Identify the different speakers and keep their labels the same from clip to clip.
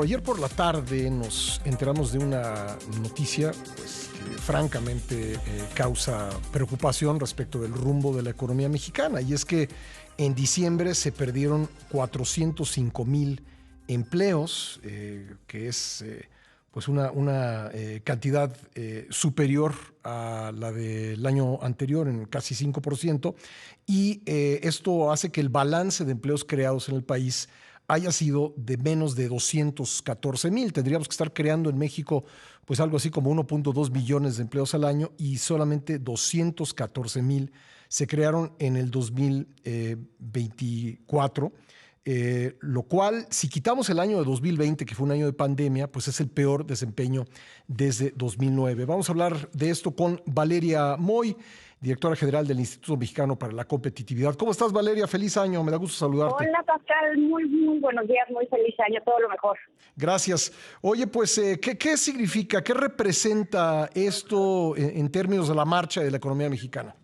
Speaker 1: Ayer por la tarde nos enteramos de una noticia que francamente causa preocupación respecto del rumbo de la economía mexicana, y es que en diciembre se perdieron 405,000 empleos, que es pues una cantidad superior a la del año anterior en casi 5%, y esto hace que el balance de empleos creados en el país haya sido de menos de 214,000. Tendríamos que estar creando en México pues algo así como 1.2 millones de empleos al año, y solamente 214,000 se crearon en el 2024. Lo cual, si quitamos el año de 2020, que fue un año de pandemia, pues es el peor desempeño desde 2009. Vamos a hablar de esto con Valeria Moy, directora general del Instituto Mexicano para la Competitividad. ¿Cómo estás, Valeria? Feliz año, me da gusto saludarte.
Speaker 2: Hola, Pascal, muy buenos días, muy feliz año, todo lo mejor.
Speaker 1: Gracias. Oye, pues, ¿qué significa, qué representa esto en términos de la marcha de la economía mexicana?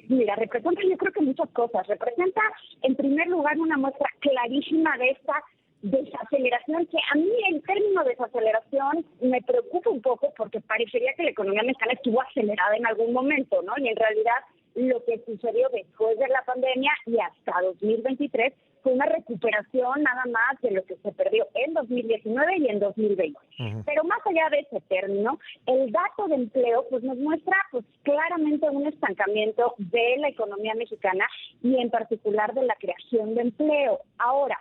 Speaker 2: Mira, representa yo creo que muchas cosas. Representa, en primer lugar, una muestra clarísima de esta desaceleración, que a mí el término desaceleración me preocupa un poco, porque parecería que la economía mexicana estuvo acelerada en algún momento, ¿no? Y en realidad lo que sucedió después de la pandemia y hasta 2023 fue una recuperación nada más de lo que se perdió en 2019 y en 2020. Pero más allá de ese término, el dato de empleo pues nos muestra pues claramente un estancamiento de la economía mexicana y en particular de la creación de empleo. Ahora,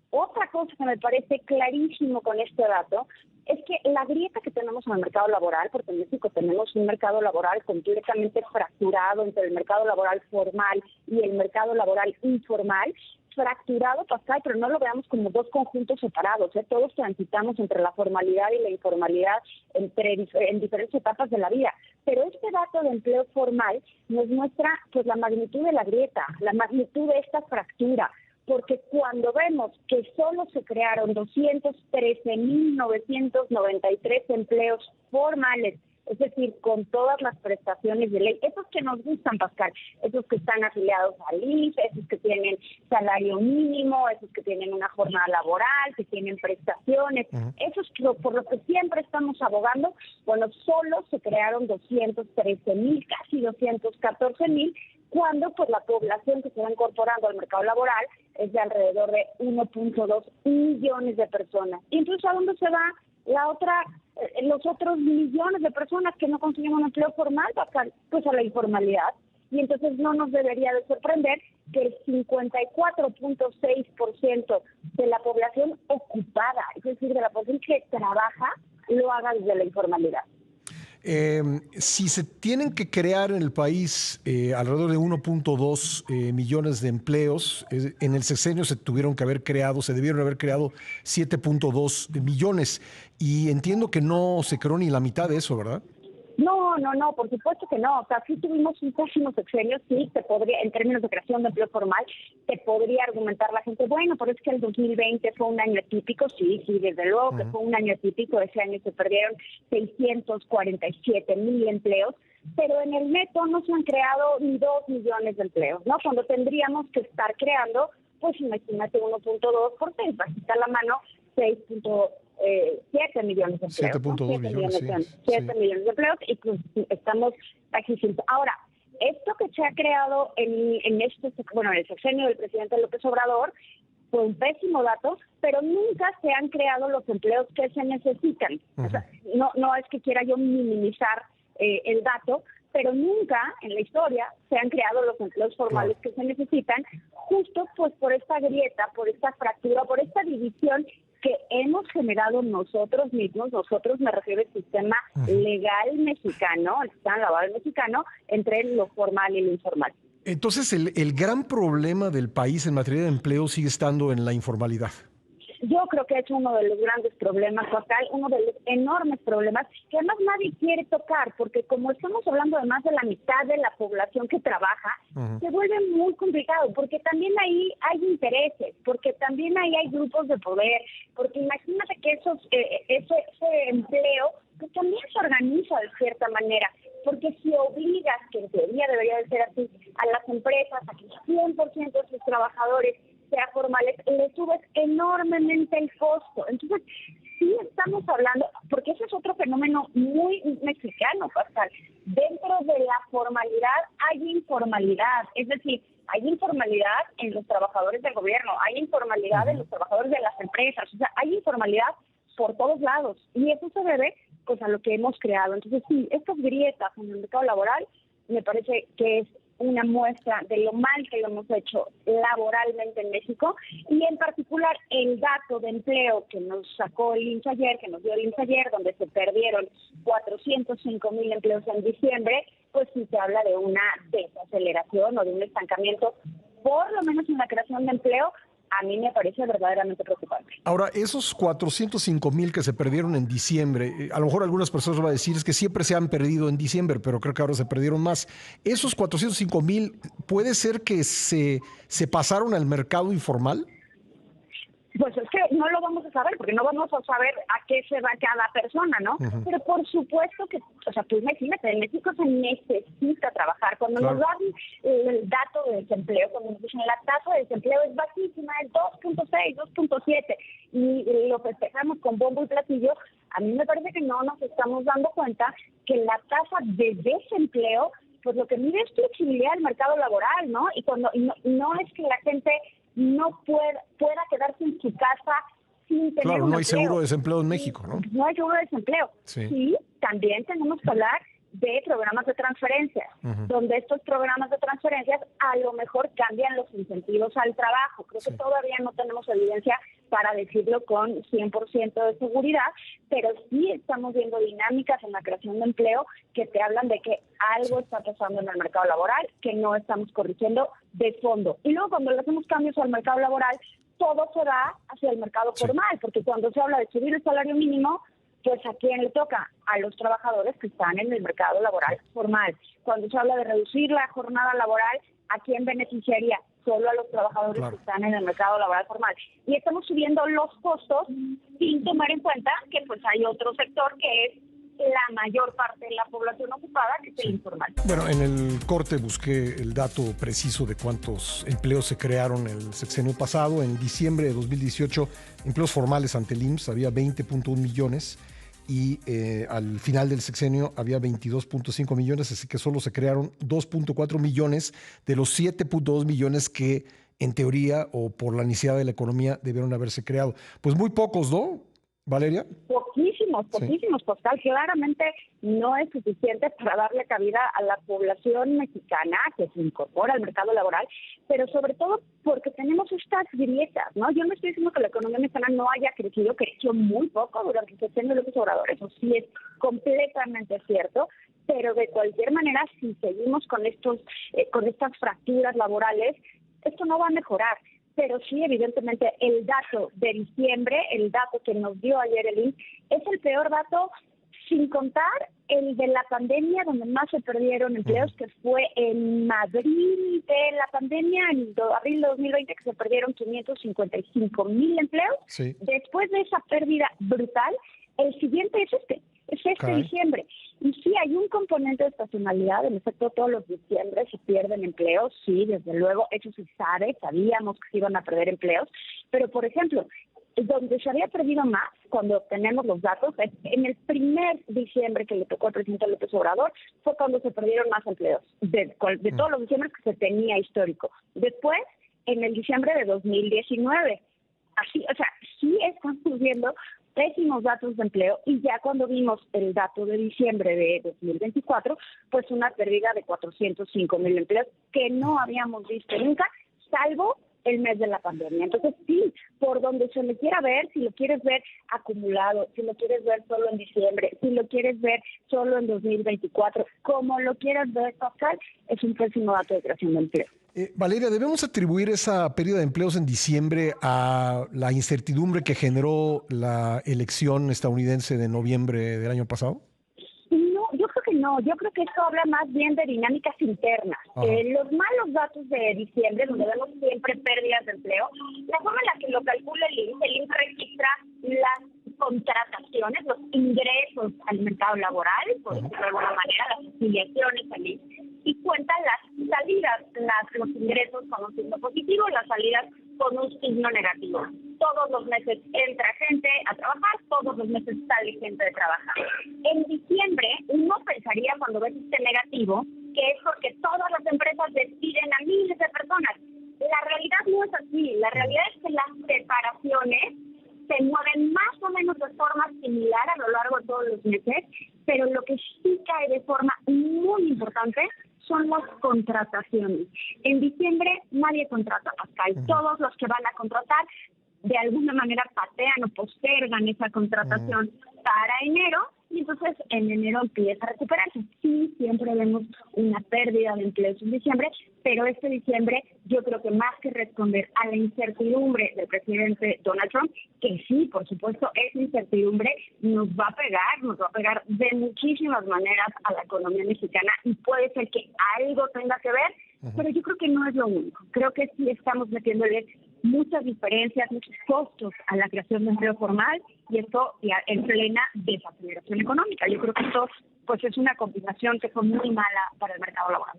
Speaker 2: otra cosa que me parece clarísimo con este dato es que la grieta que tenemos en el mercado laboral, porque en México tenemos un mercado laboral completamente fracturado entre el mercado laboral formal y el mercado laboral informal, fracturado, Pascal, pero no lo veamos como dos conjuntos separados, ¿eh? Todos transitamos entre la formalidad y la informalidad en diferentes etapas de la vida. Pero este dato de empleo formal nos muestra pues la magnitud de la grieta, la magnitud de esta fractura, porque cuando vemos que solo se crearon 213,993 empleos formales, es decir, con todas las prestaciones de ley, esos que nos gustan, Pascal, esos que están afiliados al IMSS, esos que tienen salario mínimo, esos que tienen una jornada laboral, que tienen prestaciones, esos por los que siempre estamos abogando, bueno, solo se crearon 213,000, casi 214,000, cuando pues la población que se va incorporando al mercado laboral es de alrededor de 1.2 millones de personas. Y entonces, ¿a dónde se va los otros millones de personas que no consiguen un empleo formal? Pues a la informalidad. Y entonces no nos debería de sorprender que el 54.6% de la población ocupada, es decir, de la población que trabaja, lo haga desde la informalidad.
Speaker 1: Si se tienen que crear en el país alrededor de 1.2 millones de empleos, en el sexenio se debieron haber creado 7.2 millones, y entiendo que no se creó ni la mitad de eso, ¿verdad?
Speaker 2: No, por supuesto que no. O sea, sí tuvimos un pésimo sexenio, sí, en términos de creación de empleo formal, te podría argumentar la gente, bueno, pero es que el 2020 fue un año atípico, sí, desde luego que fue un año atípico, ese año se perdieron 647,000 empleos, pero en el neto no se han creado ni 2 millones de empleos, ¿no? Cuando tendríamos que estar creando, pues imagínate 1.2 por 6, bajita la mano, 7 millones de empleos.
Speaker 1: 7.2 millones, sí.
Speaker 2: 7 millones de empleos, y pues estamos aquí. Ahora, esto que se ha creado en el sexenio del presidente López Obrador fue un pésimo dato, pero nunca se han creado los empleos que se necesitan. O sea, no es que quiera yo minimizar el dato, pero nunca en la historia se han creado los empleos formales que se necesitan, justo pues por esta grieta, por esta fractura, por esta división que hemos generado nosotros mismos, me refiero al sistema legal mexicano, el sistema laboral mexicano, entre lo formal y lo informal.
Speaker 1: Entonces, el gran problema del país en materia de empleo sigue estando en la informalidad.
Speaker 2: Yo creo que es uno de los grandes problemas, total, uno de los enormes problemas que además nadie quiere tocar, porque como estamos hablando de más de la mitad de la población que trabaja, se vuelve muy complicado, porque también ahí hay intereses, porque también ahí hay grupos de poder, porque imagínate que ese empleo pues también se organiza de cierta manera, porque si obligas, que en teoría debería de ser así, a las empresas a que el 100% de sus trabajadores sea formales, le subes enormemente el costo. Entonces, hablando, porque ese es otro fenómeno muy mexicano, Pascal. Dentro de la formalidad hay informalidad, es decir, hay informalidad en los trabajadores del gobierno, hay informalidad en los trabajadores de las empresas, o sea, hay informalidad por todos lados, y eso se debe pues a lo que hemos creado. Entonces sí, estas grietas en el mercado laboral me parece que es una muestra de lo mal que lo hemos hecho laboralmente en México, y en particular el dato de empleo que nos sacó el INSS ayer, que nos dio el INSS ayer, donde se perdieron 405,000 empleos en diciembre, pues sí se habla de una desaceleración o de un estancamiento, por lo menos en la creación de empleo. A mí me parece verdaderamente preocupante.
Speaker 1: Ahora, esos 405,000 que se perdieron en diciembre, a lo mejor algunas personas van a decir es que siempre se han perdido en diciembre, pero creo que ahora se perdieron más. Esos 405,000, ¿puede ser que se pasaron al mercado informal?
Speaker 2: Pues es que no lo vamos a saber, porque no vamos a saber a qué se va cada persona, ¿no? Pero por supuesto que, o sea, tú imagínate, en México se necesita trabajar. Cuando nos dan el dato de desempleo, cuando nos dicen la tasa de desempleo es bajísima, es 2.6, 2.7, y lo festejamos con bombo y platillo, a mí me parece que no nos estamos dando cuenta que la tasa de desempleo, pues lo que mide es flexibilidad del mercado laboral, ¿no? Y cuando no es que la gente no pueda quedarse en su casa sin tener
Speaker 1: Claro,
Speaker 2: un
Speaker 1: no hay
Speaker 2: empleo.
Speaker 1: seguro de desempleo en México, ¿no?
Speaker 2: No hay seguro de desempleo. Sí, también tenemos que hablar de programas de transferencias, donde estos programas de transferencias a lo mejor cambian los incentivos al trabajo. Creo que todavía no tenemos evidencia para decirlo con 100% de seguridad, pero sí estamos viendo dinámicas en la creación de empleo que te hablan de que algo está pasando en el mercado laboral, que no estamos corrigiendo de fondo. Y luego cuando le hacemos cambios al mercado laboral, todo se va hacia el mercado formal, porque cuando se habla de subir el salario mínimo, pues ¿a quién le toca? A los trabajadores que están en el mercado laboral formal. Cuando se habla de reducir la jornada laboral, ¿a quién beneficiaría? Solo a los trabajadores que están en el mercado laboral formal. Y estamos subiendo los costos sin tomar en cuenta que pues hay otro sector que es la mayor parte de la población ocupada, que es el informal.
Speaker 1: Bueno, en el corte busqué el dato preciso de cuántos empleos se crearon el sexenio pasado. En diciembre de 2018, empleos formales ante el IMSS había 20.1 millones y al final del sexenio había 22.5 millones, así que solo se crearon 2.4 millones de los 7.2 millones que en teoría o por la necesidad de la economía debieron haberse creado. Pues muy pocos, ¿no, Valeria?
Speaker 2: Poquísimos, Pascal. Claramente no es suficiente para darle cabida a la población mexicana que se incorpora al mercado laboral, pero sobre todo porque tenemos estas grietas, ¿no? Yo no estoy diciendo que la economía mexicana no haya crecido, creció muy poco durante el sexenio de López Obrador, eso sí es completamente cierto, pero de cualquier manera, si seguimos con estas fracturas laborales, esto no va a mejorar. Pero sí, evidentemente, el dato de diciembre, el dato que nos dio ayer el INSS, es el peor dato, sin contar el de la pandemia, donde más se perdieron empleos, que fue en abril de la pandemia, en abril de 2020, que se perdieron 555,000 empleos. Sí. Después de esa pérdida brutal, el siguiente es este diciembre. Y sí, hay un componente de estacionalidad. En efecto, todos los diciembre se pierden empleos. Sí, desde luego, eso se sabe. Sabíamos que se iban a perder empleos. Pero, por ejemplo, donde se había perdido más, cuando tenemos los datos, en el primer diciembre que le tocó al presidente López Obrador, fue cuando se perdieron más empleos, de todos los diciembres que se tenía histórico. Después, en el diciembre de 2019. Así, o sea, sí estamos viendo pésimos datos de empleo, y ya cuando vimos el dato de diciembre de 2024, pues una pérdida de 405,000 empleos que no habíamos visto nunca, salvo el mes de la pandemia. Entonces, sí, por donde se le quiera ver, si lo quieres ver acumulado, si lo quieres ver solo en diciembre, si lo quieres ver solo en 2024, como lo quieras ver, Pascal, es un pésimo dato de creación de empleo.
Speaker 1: Valeria, ¿debemos atribuir esa pérdida de empleos en diciembre a la incertidumbre que generó la elección estadounidense de noviembre del año pasado?
Speaker 2: No, yo creo que no. Yo creo que esto habla más bien de dinámicas internas. Los malos datos de diciembre, donde vemos siempre pérdidas de empleo, la forma en la que lo calcula el INSS registra las contrataciones, los ingresos al mercado laboral, por decirlo de alguna manera, las afiliaciones al INSS, y cuenta las salidas, los ingresos con un signo positivo, las salidas con un signo negativo. Todos los meses entra gente a trabajar, todos todos los meses sale gente de trabajar. En diciembre, uno pensaría cuando ves este negativo que es porque todas las empresas despiden a miles de personas. La realidad no es así. La realidad es que las separaciones se mueven más o menos de forma similar a lo largo de todos los meses, pero lo que sí cae de forma muy importante son las contrataciones. En diciembre nadie contrata, Pascal. Todos los que van a contratar de alguna manera patean o postergan esa contratación para enero, y entonces en enero empieza a recuperarse. Sí, siempre vemos una pérdida de empleos en diciembre, pero este diciembre yo creo que más que responder a la incertidumbre del presidente Donald Trump, que sí, por supuesto, esa incertidumbre nos va a pegar de muchísimas maneras a la economía mexicana, y puede ser que algo tenga que ver, pero yo creo que no es lo único. Creo que sí estamos metiéndole muchas diferencias, muchos costos a la creación de empleo formal, y esto ya en plena desaceleración económica. Yo creo que esto pues es una combinación que fue muy mala para el mercado laboral.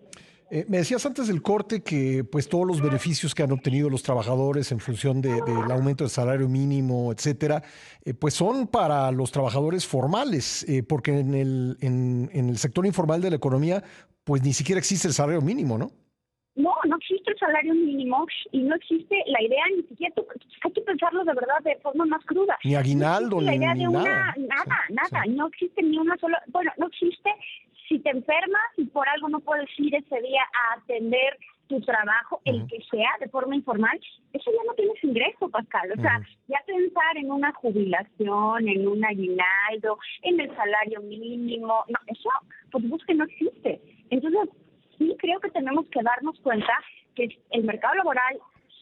Speaker 1: Me decías antes del corte que pues todos los beneficios que han obtenido los trabajadores en función del aumento del salario mínimo, etcétera, pues son para los trabajadores formales, porque en el sector informal de la economía pues ni siquiera existe el salario mínimo, ¿no?
Speaker 2: No, no existe el salario mínimo y no existe la idea, ni siquiera, hay que pensarlo de verdad de forma más cruda.
Speaker 1: Ni aguinaldo,
Speaker 2: no existe la idea
Speaker 1: ni
Speaker 2: de
Speaker 1: nada.
Speaker 2: nada,
Speaker 1: Sí.
Speaker 2: no existe ni una sola, bueno, no existe si te enfermas y por algo no puedes ir ese día a atender tu trabajo, el que sea, de forma informal, eso ya no tienes ingreso, Pascal. O sea, ya pensar en una jubilación, en un aguinaldo, en el salario mínimo, no, eso, por supuesto que no existe. Entonces, sí creo que tenemos que darnos cuenta que el mercado laboral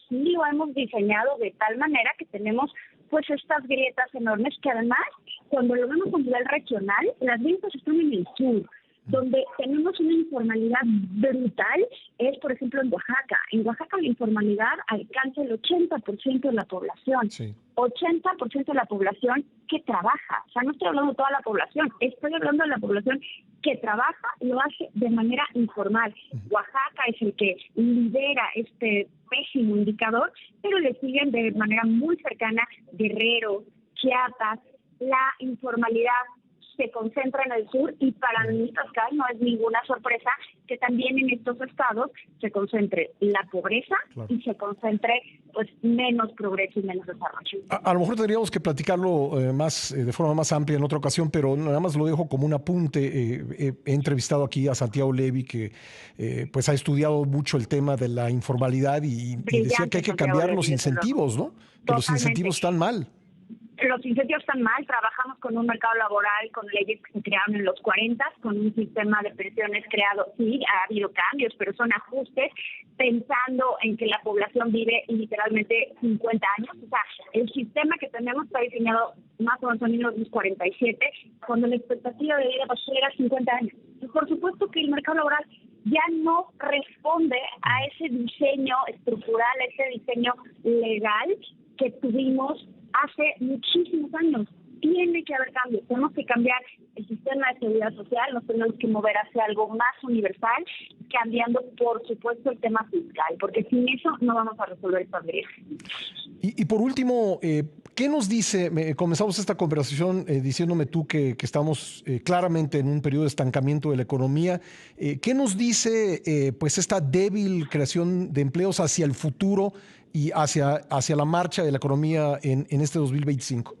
Speaker 2: sí lo hemos diseñado de tal manera que tenemos pues estas grietas enormes que además, cuando lo vemos a nivel regional, las grietas están en el sur. Donde tenemos una informalidad brutal es, por ejemplo, en Oaxaca. En Oaxaca la informalidad alcanza el 80% de la población.
Speaker 1: Sí.
Speaker 2: 80% de la población que trabaja. O sea, no estoy hablando de toda la población, estoy hablando de la población que trabaja y lo hace de manera informal. Oaxaca es el que lidera este pésimo indicador, pero le siguen de manera muy cercana Guerrero, Chiapas. La informalidad se concentra en el sur, y para mí, Pascal, no es ninguna sorpresa que también en estos estados se concentre la pobreza y se concentre pues menos progreso y menos desarrollo.
Speaker 1: A lo mejor tendríamos que platicarlo de forma más amplia en otra ocasión, pero nada más lo dejo como un apunte. He entrevistado aquí a Santiago Levy, que pues ha estudiado mucho el tema de la informalidad y decía que hay que cambiar los incentivos, ¿no? Que los incentivos están mal.
Speaker 2: Los incentivos están mal. Trabajamos con un mercado laboral, con leyes que se crearon en los 40, con un sistema de pensiones creado. Sí, ha habido cambios, pero son ajustes pensando en que la población vive literalmente 50 años. O sea, el sistema que tenemos está diseñado más o menos en 1947, cuando la expectativa de vida era 50 años. Y por supuesto que el mercado laboral ya no responde a ese diseño estructural, a ese diseño legal que tuvimos hace muchísimos años. Tiene que haber cambios, tenemos que cambiar el sistema de seguridad social, nos tenemos que mover hacia algo más universal, cambiando por supuesto el tema fiscal, porque sin eso no vamos a resolver estas grietas.
Speaker 1: Y por último, ¿qué nos dice? Comenzamos esta conversación diciéndome tú que estamos claramente en un periodo de estancamiento de la economía. ¿Qué nos dice pues esta débil creación de empleos hacia el futuro y hacia la marcha de la economía en este 2025?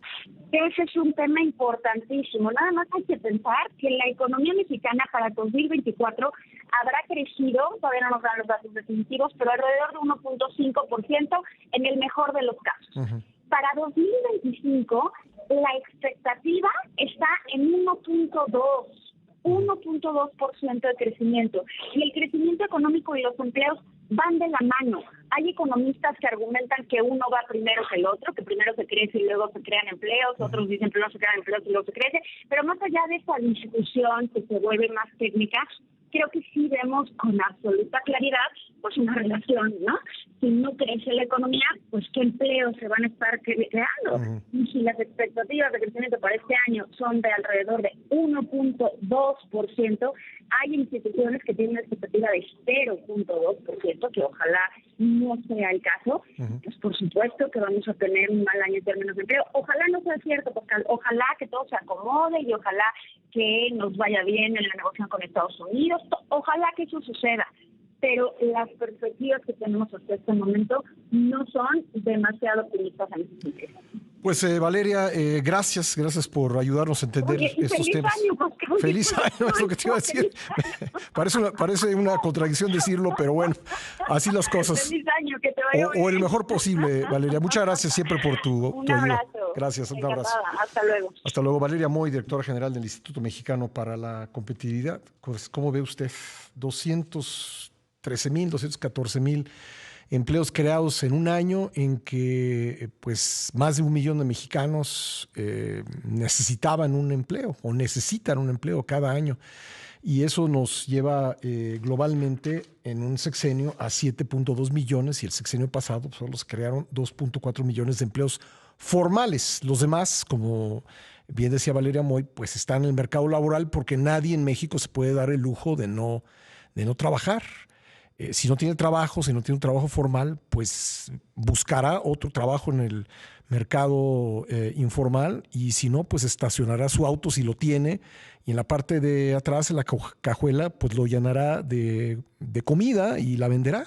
Speaker 2: Ese es un tema importantísimo. Nada más hay que pensar que la economía mexicana para 2024 habrá crecido, todavía no nos dan los datos definitivos, pero alrededor de 1.5% en el mejor de los casos. Para 2025 la expectativa está en 1.2% de crecimiento. Y el crecimiento económico y los empleos van de la mano. Hay economistas que argumentan que uno va primero que el otro, que primero se crece y luego se crean empleos, otros dicen que primero se crean empleos y luego se crece, pero más allá de esa discusión que se vuelve más técnica, creo que sí vemos con absoluta claridad pues una relación, ¿no? Si no crece la economía, pues qué empleos se van a estar creando. Y si las expectativas de crecimiento para este año son de alrededor de 1.2%, hay instituciones que tienen una expectativa de 0.2%, que ojalá no sea el caso, pues por supuesto que vamos a tener un mal año en términos de empleo. Ojalá no sea cierto, porque ojalá que todo se acomode y ojalá que nos vaya bien en la negociación con Estados Unidos, ojalá que eso suceda. Pero las perspectivas que tenemos hasta este momento no son demasiado optimistas en ese sentido.
Speaker 1: Pues Valeria, gracias por ayudarnos a entender estos temas. Feliz año, es lo que te iba a decir. Parece una contradicción decirlo, pero bueno, así las cosas.
Speaker 2: Feliz año, que te vaya
Speaker 1: o el mejor posible, Valeria. Muchas gracias siempre por tu ayuda. Gracias, un abrazo.
Speaker 2: Hasta luego.
Speaker 1: Hasta luego. Valeria Moy, directora general del Instituto Mexicano para la Competitividad. Pues, ¿cómo ve usted? 213,000, 214,000 empleos creados en un año en que pues más de 1 millón de mexicanos necesitaban un empleo o necesitan un empleo cada año. Y eso nos lleva globalmente en un sexenio a 7.2 millones y el sexenio pasado solo se crearon 2.4 millones de empleos formales. Los demás, como bien decía Valeria Moy, pues están en el mercado laboral porque nadie en México se puede dar el lujo de no trabajar. Si no tiene trabajo, si no tiene un trabajo formal, pues buscará otro trabajo en el mercado informal y si no, pues estacionará su auto si lo tiene y en la parte de atrás, en la cajuela, pues lo llenará de comida y la venderá.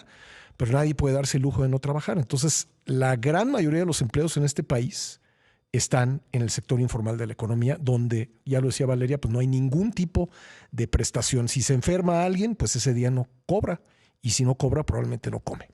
Speaker 1: Pero nadie puede darse el lujo de no trabajar. Entonces, la gran mayoría de los empleos en este país están en el sector informal de la economía, donde, ya lo decía Valeria, pues no hay ningún tipo de prestación. Si se enferma alguien, pues ese día no cobra. Y si no cobra, probablemente no come.